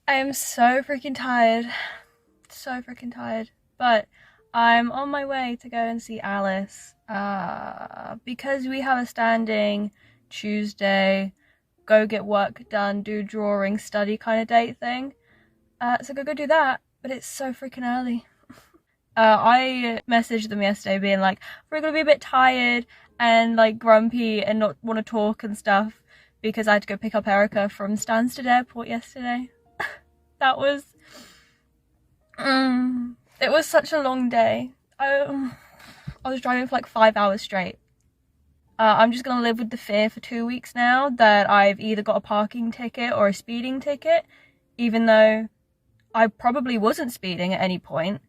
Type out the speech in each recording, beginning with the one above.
I am so freaking tired. So freaking tired. But I'm on my way to go and see Alice. Because we have a standing Tuesday, go get work done, do drawing, study kind of date thing. So go do that. But it's so freaking early. I messaged them yesterday being like, we're gonna be a bit tired and like grumpy and not want to talk and stuff because I had to go pick up Erica from Stansted Airport yesterday. That was it was such a long day. I was driving for like 5 hours straight. I'm just gonna live with the fear for 2 weeks now that I've either got a parking ticket or a speeding ticket, even though I probably wasn't speeding at any point,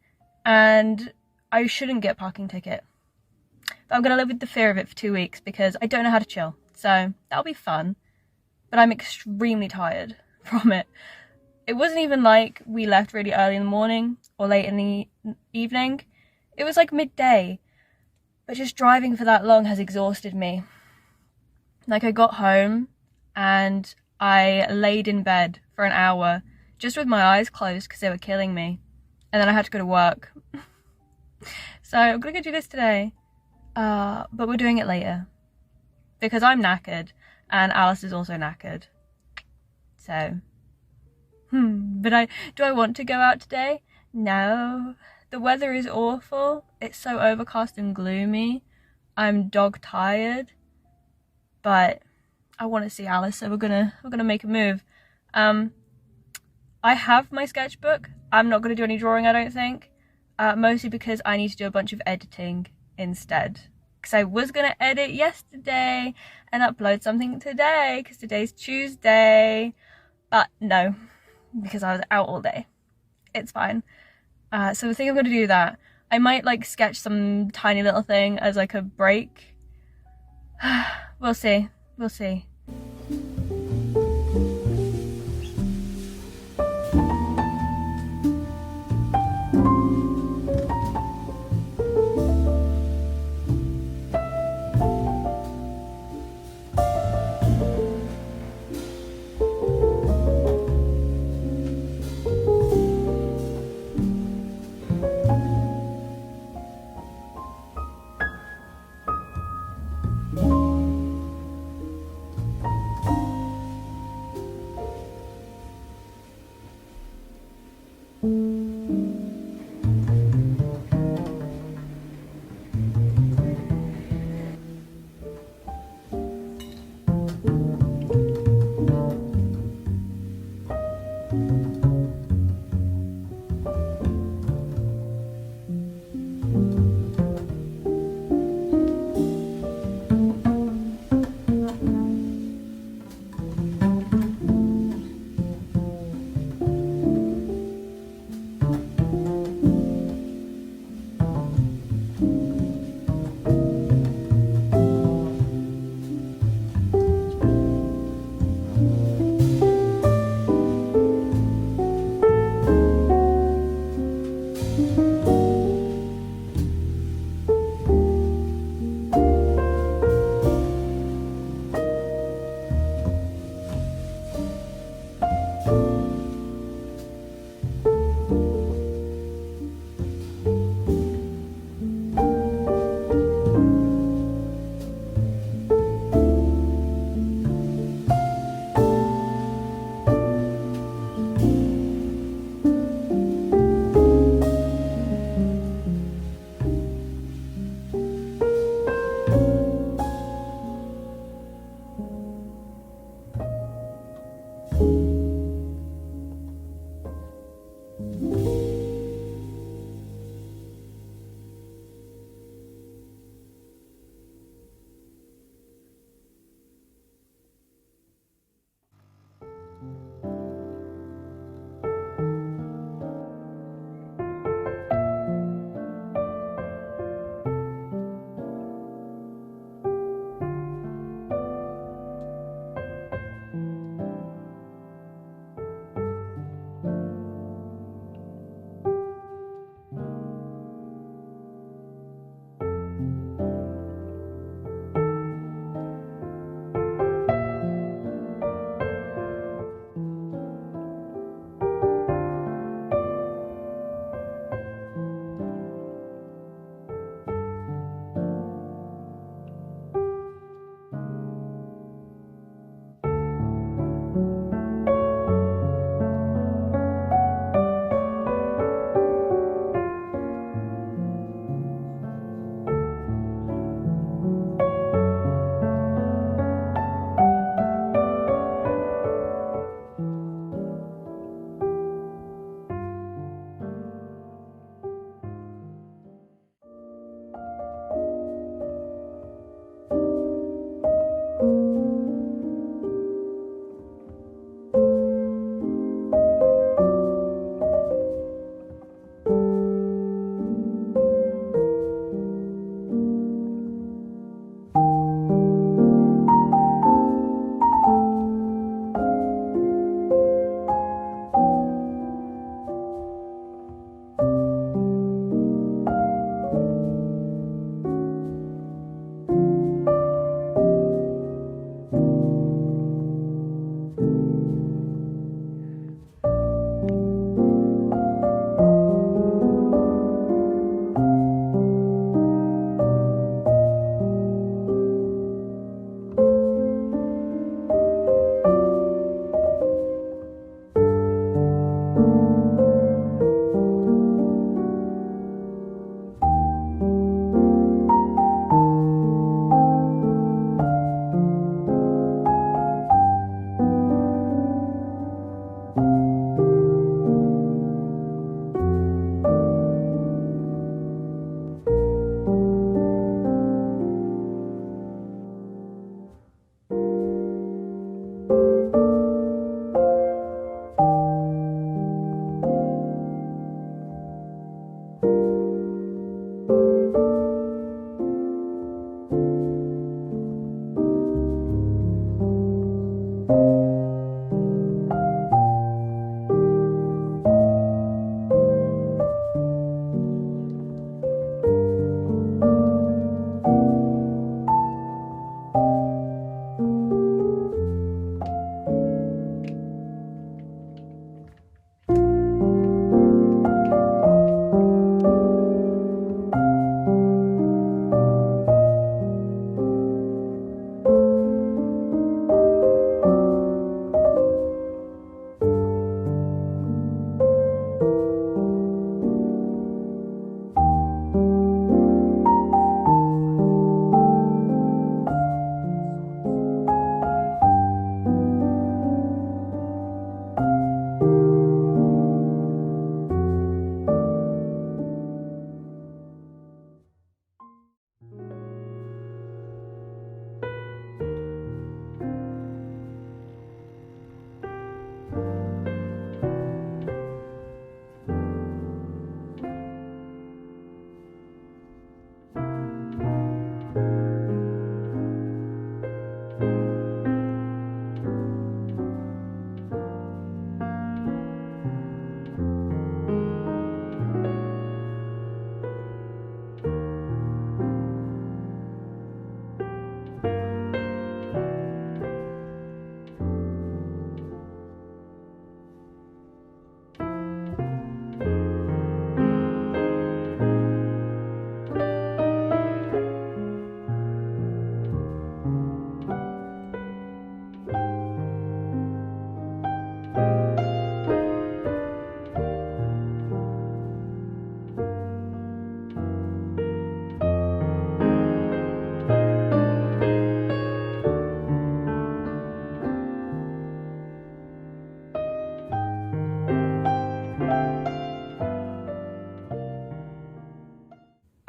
and I shouldn't get a parking ticket. But I'm gonna live with the fear of it for 2 weeks because I don't know how to chill. So that'll be fun. But I'm extremely tired from it. It wasn't even like we left really early in the morning or late in the evening. It was like midday. But just driving for that long has exhausted me. Like, I got home and I laid in bed for an hour just with my eyes closed because they were killing me. And then I had to go to work. So I'm gonna go do this today. But we're doing it later. Because I'm knackered and Alice is also knackered. So, but do I want to go out today? No. The weather is awful. It's so overcast and gloomy. I'm dog tired. But I want to see Alice, so we're gonna make a move. I have my sketchbook. I'm not gonna do any drawing, I don't think. Mostly because I need to do a bunch of editing instead. Because I was gonna edit yesterday and upload something today, because today's Tuesday. But no, because I was out all day. It's fine. So I think I'm gonna do that. I might like sketch some tiny little thing as like a break. We'll see. We'll see.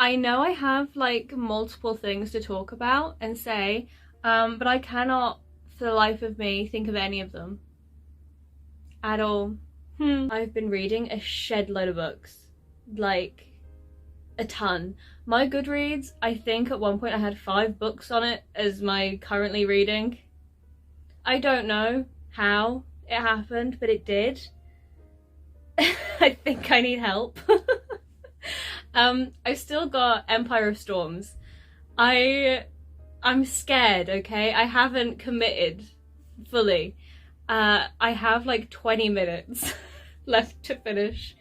I know I have like multiple things to talk about and say, but I cannot for the life of me think of any of them at all. I've been reading a shed load of books, like a ton. My Goodreads, I think at one point I had 5 books on it as my currently reading. I don't know how it happened, but it did. I think I need help. I've still got Empire of Storms. I'm scared, okay? I haven't committed fully. I have like 20 minutes left to finish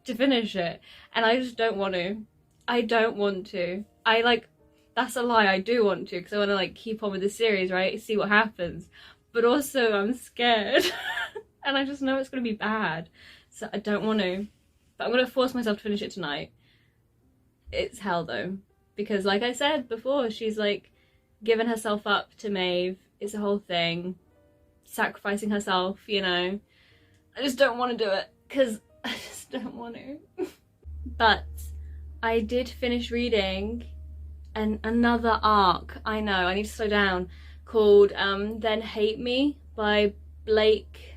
it, and I just don't want to. I don't want to. That's a lie, I do want to, because I want to like keep on with the series, right? See what happens. But also I'm scared and I just know it's gonna be bad, so I don't want to. But I'm gonna force myself to finish it tonight. It's hell though, because like I said before, she's like given herself up to Maeve. It's a whole thing, sacrificing herself, you know. I just don't want to do it because I just don't want to. But I did finich reading another arc, I know, I need to slow down, called Then Hate Me by Blake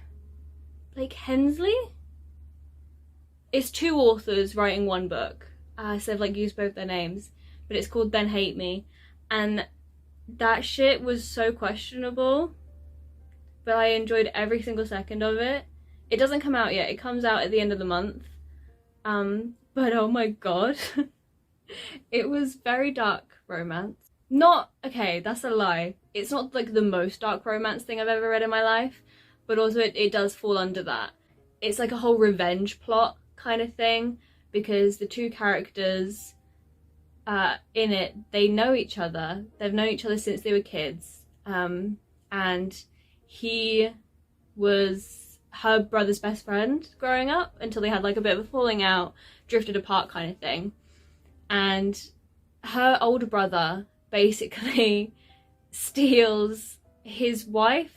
Hensley? It's 2 authors writing one book, so I've like used both their names, but it's called Then Hate Me, and that shit was so questionable, but I enjoyed every single second of it. It doesn't come out yet, it comes out at the end of the month, but oh my god, it was very dark romance. Okay, that's a lie. It's not like the most dark romance thing I've ever read in my life, but also it does fall under that. It's like a whole revenge plot kind of thing, because the 2 characters in it, they know each other. They've known each other since they were kids, and he was her brother's best friend growing up until they had like a bit of a falling out, drifted apart kind of thing. And her older brother basically steals his wife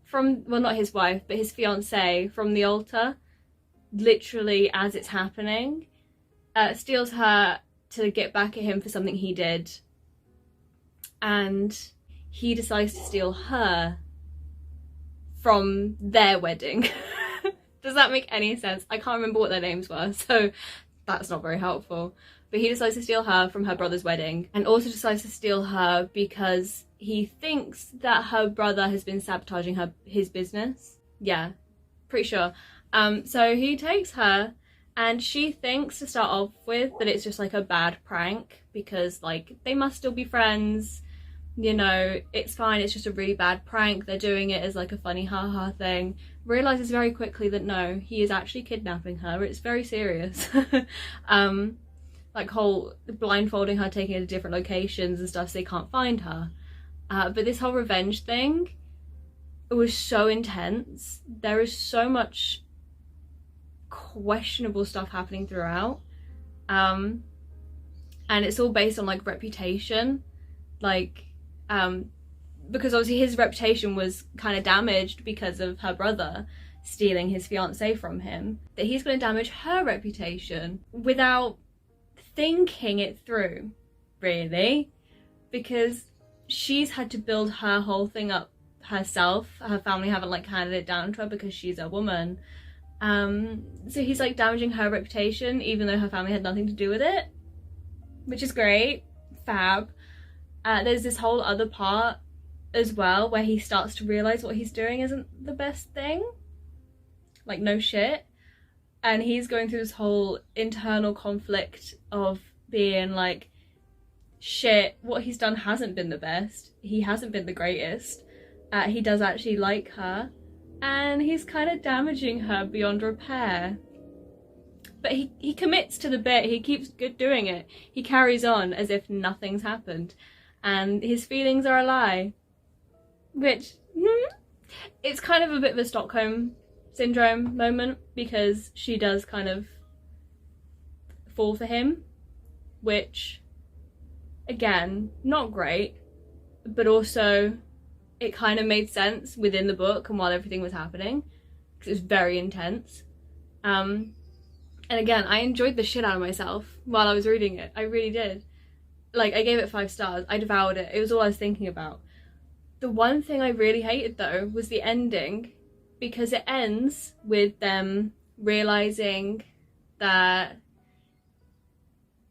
from, well, not his wife, but his fiancée from the altar, literally as it's happening. Steals her to get back at him for something he did. And he decides to steal her from their wedding. Does that make any sense? I can't remember what their names were, so that's not very helpful. But he decides to steal her from her brother's wedding, and also decides to steal her because he thinks that her brother has been sabotaging his business. Yeah, pretty sure. So he takes her, and she thinks to start off with that it's just like a bad prank because like they must still be friends, you know, it's fine, it's just a really bad prank, they're doing it as like a funny haha thing. Realizes very quickly that no, he is actually kidnapping her, it's very serious. Like whole blindfolding her, taking her to different locations and stuff so they can't find her. But this whole revenge thing, it was so intense. There is so much questionable stuff happening throughout. And it's all based on like reputation. Like, because obviously his reputation was kind of damaged because of her brother stealing his fiancée from him. That he's going to damage her reputation without thinking it through, really, because she's had to build her whole thing up herself. Her family haven't like handed it down to her because she's a woman. So he's like damaging her reputation even though her family had nothing to do with it, which is great. Fab. There's this whole other part as well where he starts to realize what he's doing isn't the best thing, like no shit. And he's going through this whole internal conflict of being like, shit, what he's done hasn't been the best. He hasn't been the greatest. He does actually like her. And he's kind of damaging her beyond repair. But he commits to the bit. He keeps doing it. He carries on as if nothing's happened. And his feelings are a lie. Which, it's kind of a bit of a Stockholm syndrome moment, because she does kind of fall for him, which again, not great, but also it kind of made sense within the book and while everything was happening, because it was very intense. And And again, I enjoyed the shit out of myself while I was reading it. I really did. Like, I gave it 5 stars. I devoured it. It was all I was thinking about. The one thing I really hated, though, was the ending, because it ends with them realising that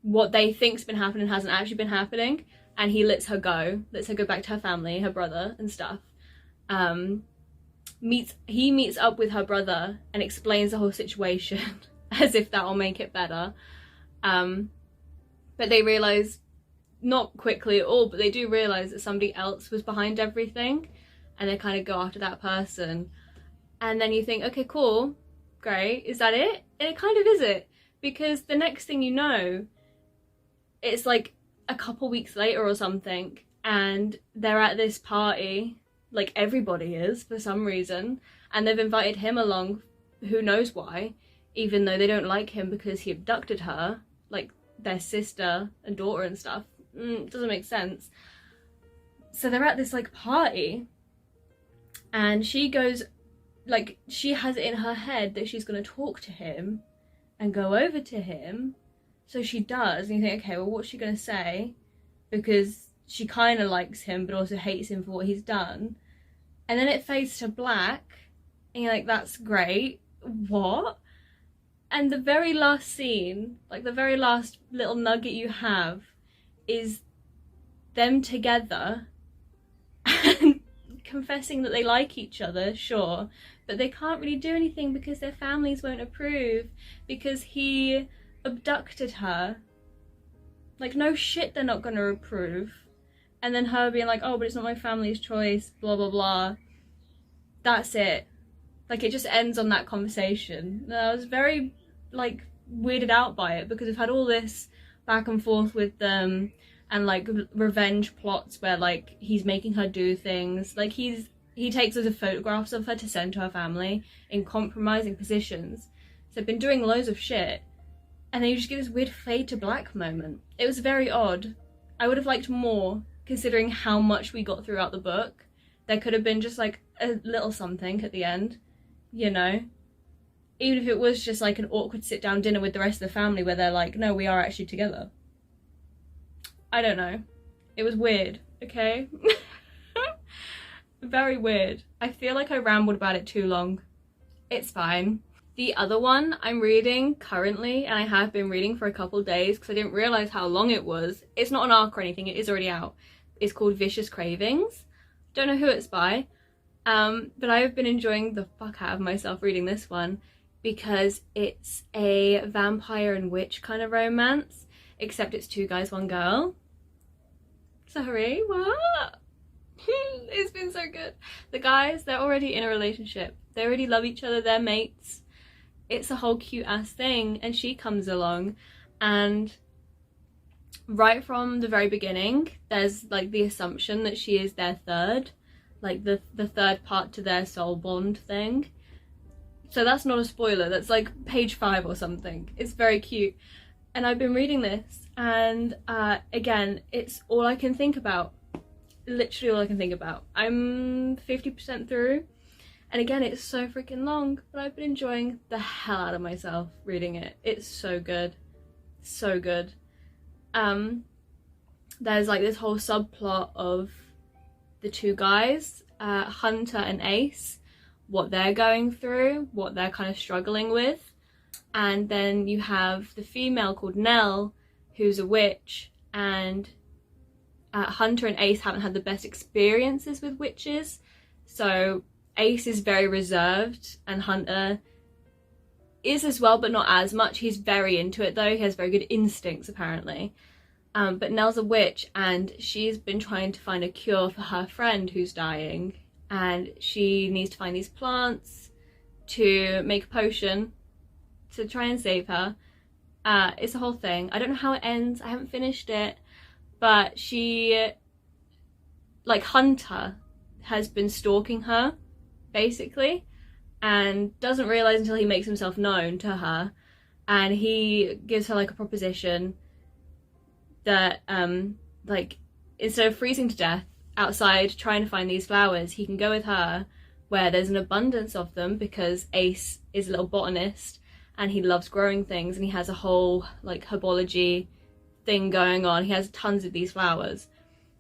what they think's been happening hasn't actually been happening, and he lets her go back to her family, her brother and stuff. He meets up with her brother and explains the whole situation as if that'll make it better. But they realise, not quickly at all, but they do realise that somebody else was behind everything, and they kind of go after that person. And then you think, okay, cool, great, is that it? And it kind of is it, because the next thing you know, it's like a couple weeks later or something, and they're at this party, like everybody is for some reason, and they've invited him along, who knows why, even though they don't like him because he abducted her, like their sister and daughter and stuff. It doesn't make sense. So they're at this like party, and she goes, like, she has it in her head that she's going to talk to him and go over to him. So she does, and you think, okay, well, what's she going to say? Because she kind of likes him but also hates him for what he's done. And then it fades to black, and you're like, that's great, what? And the very last scene, like the very last little nugget you have, is them together and confessing that they like each other, sure, but they can't really do anything because their families won't approve, because he abducted her. Like, no shit, they're not gonna approve. And then her being like, oh, but it's not my family's choice, blah blah blah. That's it. Like, it just ends on that conversation. And I was very, like, weirded out by it, because we've had all this back and forth with them, and like revenge plots where like he's making her do things, like he takes loads of photographs of her to send to her family in compromising positions. So I've been doing loads of shit, and then you just get this weird fade to black moment. It was very odd. I would have liked more, considering how much we got throughout the book. There could have been just like a little something at the end, you know, even if it was just like an awkward sit down dinner with the rest of the family where they're like, no, we are actually together. I don't know. It was weird, okay? Very weird. I feel like I rambled about it too long. It's fine. The other one I'm reading currently, and I have been reading for a couple days because I didn't realise how long it was. It's not an arc or anything, it is already out. It's called Vicious Cravings. Don't know who it's by, but I've been enjoying the fuck out of myself reading this one, because it's a vampire and witch kind of romance, except it's 2 guys, 1 girl. Sorry, what? It's been so good. The guys, they're already in a relationship. They already love each other, they're mates. It's a whole cute ass thing, and she comes along, and right from the very beginning, there's like the assumption that she is their third, like the third part to their soul bond thing. So that's not a spoiler, that's like page 5 or something. It's very cute. And I've been reading this, and again, it's all I can think about. Literally all I can think about. I'm 50% through, and again, it's so freaking long, but I've been enjoying the hell out of myself reading it. It's so good. So good. There's like this whole subplot of the 2 guys, Hunter and Ace, what they're going through, what they're kind of struggling with. And then you have the female called Nell, who's a witch, and Hunter and Ace haven't had the best experiences with witches. So Ace is very reserved, and Hunter is as well, but not as much. He's very into it though, he has very good instincts apparently. But Nell's a witch, and she's been trying to find a cure for her friend who's dying, and she needs to find these plants to make a potion to try and save her. It's a whole thing. I don't know how it ends, I haven't finished it, but she, like, Hunter has been stalking her basically, and doesn't realise until he makes himself known to her, and he gives her like a proposition that like, instead of freezing to death outside trying to find these flowers, he can go with her where there's an abundance of them, because Ace is a little botanist and he loves growing things, and he has a whole like herbology thing going on. He has tons of these flowers.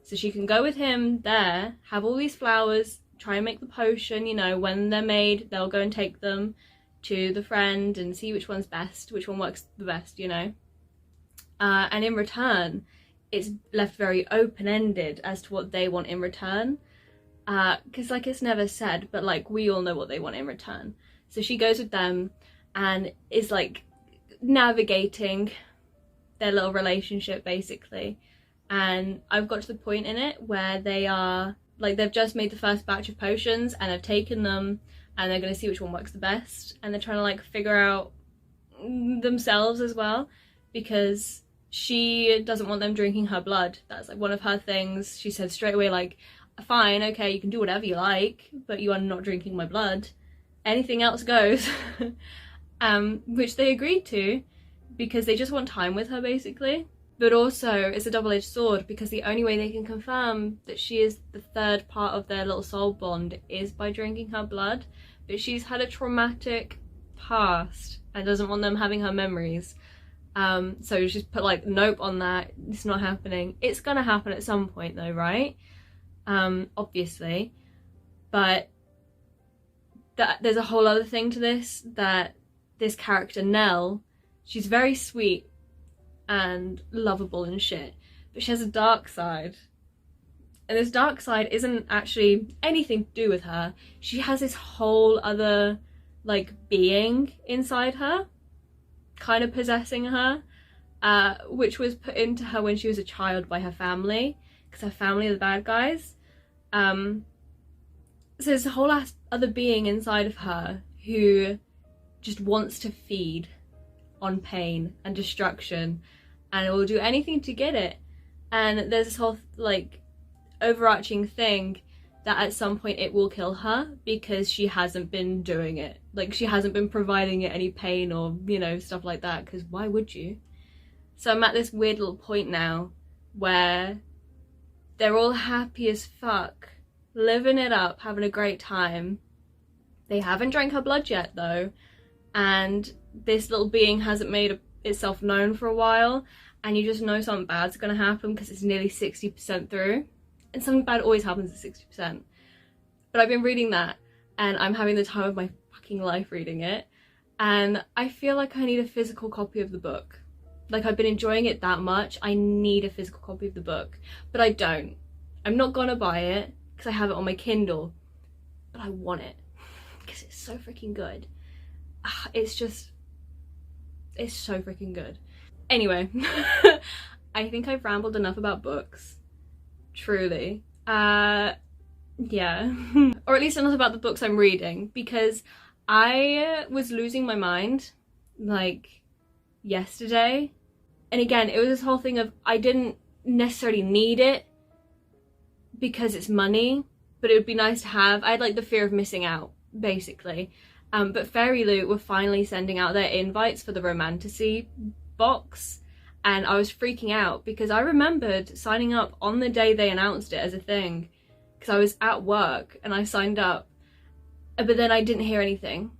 So she can go with him there, have all these flowers, try and make the potion, you know, when they're made, they'll go and take them to the friend and see which one's best, which one works the best, you know. And in return, it's left very open-ended as to what they want in return. Because like it's never said, but like we all know what they want in return. So she goes with them and is like navigating their little relationship basically. And I've got to the point in it where they are like, they've just made the first batch of potions and they've taken them and they're going to see which one works the best, and they're trying to like figure out themselves as well, because she doesn't want them drinking her blood. That's like one of her things. She said straight away, like, fine, okay, you can do whatever you like, but you are not drinking my blood. Anything else goes. Which they agreed to because they just want time with her basically. But also it's a double-edged sword, because the only way they can confirm that she is the third part of their little soul bond is by drinking her blood. But she's had a traumatic past and doesn't want them having her memories. So she's put like, nope on that, it's not happening. It's gonna happen at some point though, right? Obviously. But there's a whole other thing to this, that this character Nell, she's very sweet and lovable and shit, but she has a dark side, and this dark side isn't actually anything to do with her. She has this whole other like being inside her, kind of possessing her, which was put into her when she was a child by her family, because her family are the bad guys. So there's a whole other being inside of her who just wants to feed on pain and destruction, and it will do anything to get it. And there's this whole like overarching thing that at some point it will kill her, because she hasn't been doing it. Like, she hasn't been providing it any pain or, you know, stuff like that, because why would you? So I'm at this weird little point now where they're all happy as fuck, living it up, having a great time. They haven't drank her blood yet though, and this little being hasn't made itself known for a while, and you just know something bad's gonna happen because it's nearly 60% through, and something bad always happens at 60%. But I've been reading that and I'm having the time of my fucking life reading it, and I feel like I need a physical copy of the book. Like, I've been enjoying it that much, I need a physical copy of the book, but I don't. I'm not gonna buy it because I have it on my Kindle, but I want it because it's so freaking good. It's so freaking good. Anyway, I think I've rambled enough about books, truly. Yeah. Or at least enough about the books I'm reading, because I was losing my mind like yesterday. And again, it was this whole thing of, I didn't necessarily need it because it's money, but it would be nice to have. I had like the fear of missing out basically. But fairyloot were finally sending out their invites for the romantasy box, and I was freaking out because I remembered signing up on the day they announced it as a thing, because I was at work and I signed up, but then I didn't hear anything,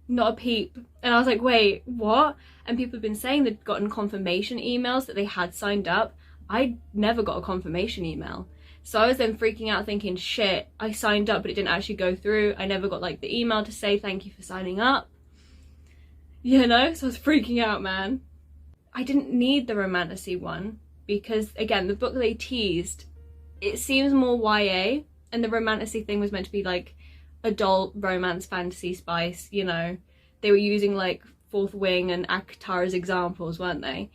not a peep, and I was like, wait, what? And people have been saying they'd gotten confirmation emails that they had signed up. I never got a confirmation email. So I was then freaking out thinking, shit, I signed up but it didn't actually go through. I never got like the email to say thank you for signing up. You know, so I was freaking out, man. I didn't need the romantasy one because, again, the book they teased, it seems more YA, and the romantasy thing was meant to be like adult romance fantasy spice, you know. They were using like Fourth Wing and Akatar as examples, weren't they?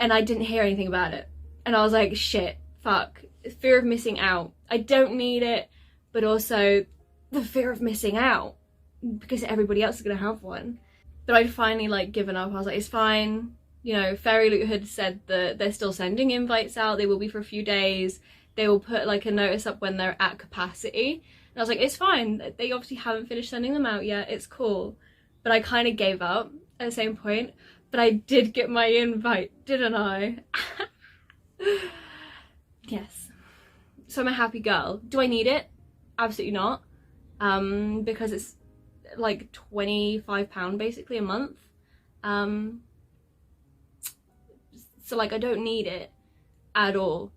And I didn't hear anything about it. And I was like, shit, fuck. Fear of missing out. I don't need it, but also the fear of missing out because everybody else is gonna have one. But I'd finally like given up. I was like, it's fine. You know, Fairyloot had said that they're still sending invites out. They will be for a few days. They will put like a notice up when they're at capacity. And I was like, it's fine. They obviously haven't finished sending them out yet. It's cool. But I kind of gave up at the same point. But I did get my invite, didn't I? Yes. So I'm a happy girl. Do I need it? Absolutely not. Because it's like £25 basically a month. So like I don't need it at all,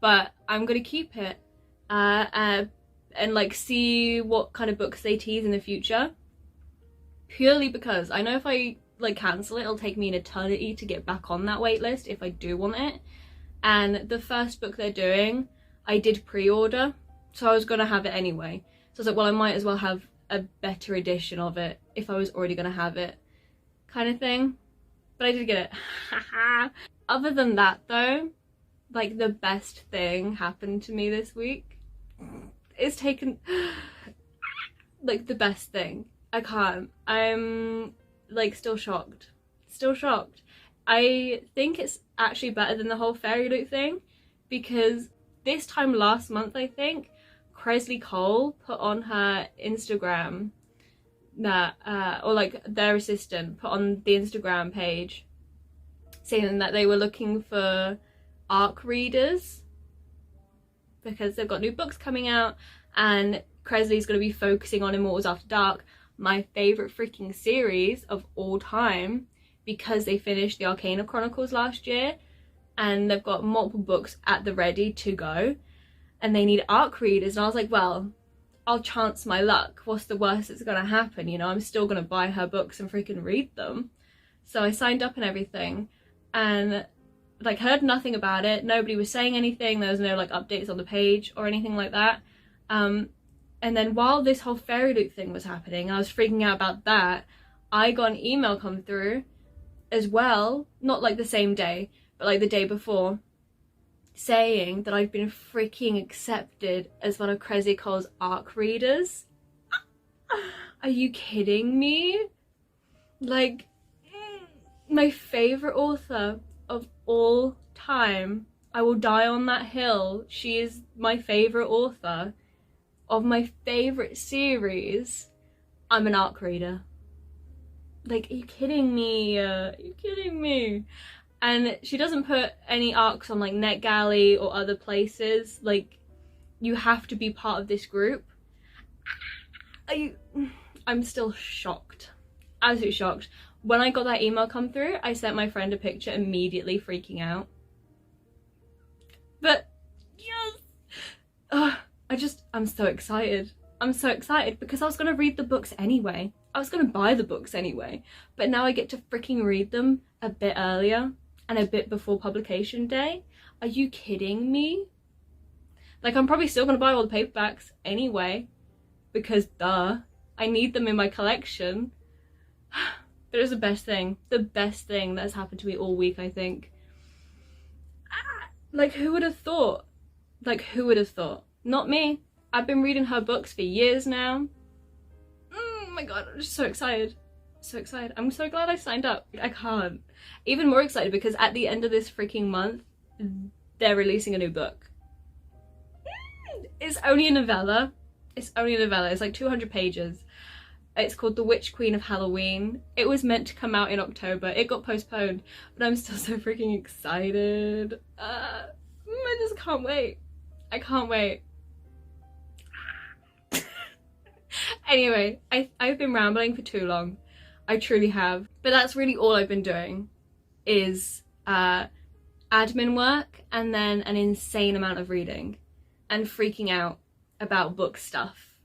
but I'm gonna keep it and like see what kind of books they tease in the future, purely because I know if I like cancel it, it'll take me an eternity to get back on that wait list if I do want it. And the first book they're doing, I did pre-order, so I was gonna have it anyway. So I was like, well, I might as well have a better edition of it if I was already gonna have it, kind of thing. But I did get it. Other than that though, like the best thing happened to me this week. It's taken, like the best thing. I can't. I'm like still shocked. Still shocked. I think it's actually better than the whole fairyloot thing, because this time last month, I think, Cresley Cole put on her Instagram that, or like their assistant put on the Instagram page saying that they were looking for ARC readers because they've got new books coming out, and Cresley's going to be focusing on Immortals After Dark, my favourite freaking series of all time, because they finished the Arcana Chronicles last year and they've got multiple books at the ready to go and they need ARC readers. And I was like, well, I'll chance my luck. What's the worst that's going to happen? You know, I'm still going to buy her books and freaking read them. So I signed up and everything and like heard nothing about it. Nobody was saying anything. There was no like updates on the page or anything like that. And then while this whole fairyloot thing was happening, I was freaking out about that. I got an email come through as well, not like the same day, but like the day before, saying that I've been freaking accepted as one of Cresley Cole's ARC readers. Are you kidding me? Like, my favourite author of all time. I will die on that hill. She is my favourite author of my favourite series. I'm an ARC reader. Like, are you kidding me? Are you kidding me? And she doesn't put any ARCs on like NetGalley or other places. Like, you have to be part of this group. I'm still shocked. Absolutely shocked. When I got that email come through, I sent my friend a picture, immediately freaking out. But yes! I'm so excited. I'm so excited because I was going to read the books anyway. I was going to buy the books anyway. But now I get to freaking read them a bit earlier and a bit before publication day. Are you kidding me? Like, I'm probably still going to buy all the paperbacks anyway, because duh, I need them in my collection. But it was the best thing that's happened to me all week, I think. Like, who would have thought? Like, who would have thought? Not me. I've been reading her books for years now. Oh my god, I'm just so excited. So excited. I'm so glad I signed up. I can't. Even more excited because at the end of this freaking month, they're releasing a new book. It's only a novella. It's only a novella. It's like 200 pages. It's called The Witch Queen of Halloween. It was meant to come out in October. It got postponed, but I'm still so freaking excited. I just can't wait. I can't wait. Anyway, I've been rambling for too long. I truly have. But that's really all I've been doing is admin work and then an insane amount of reading and freaking out about book stuff.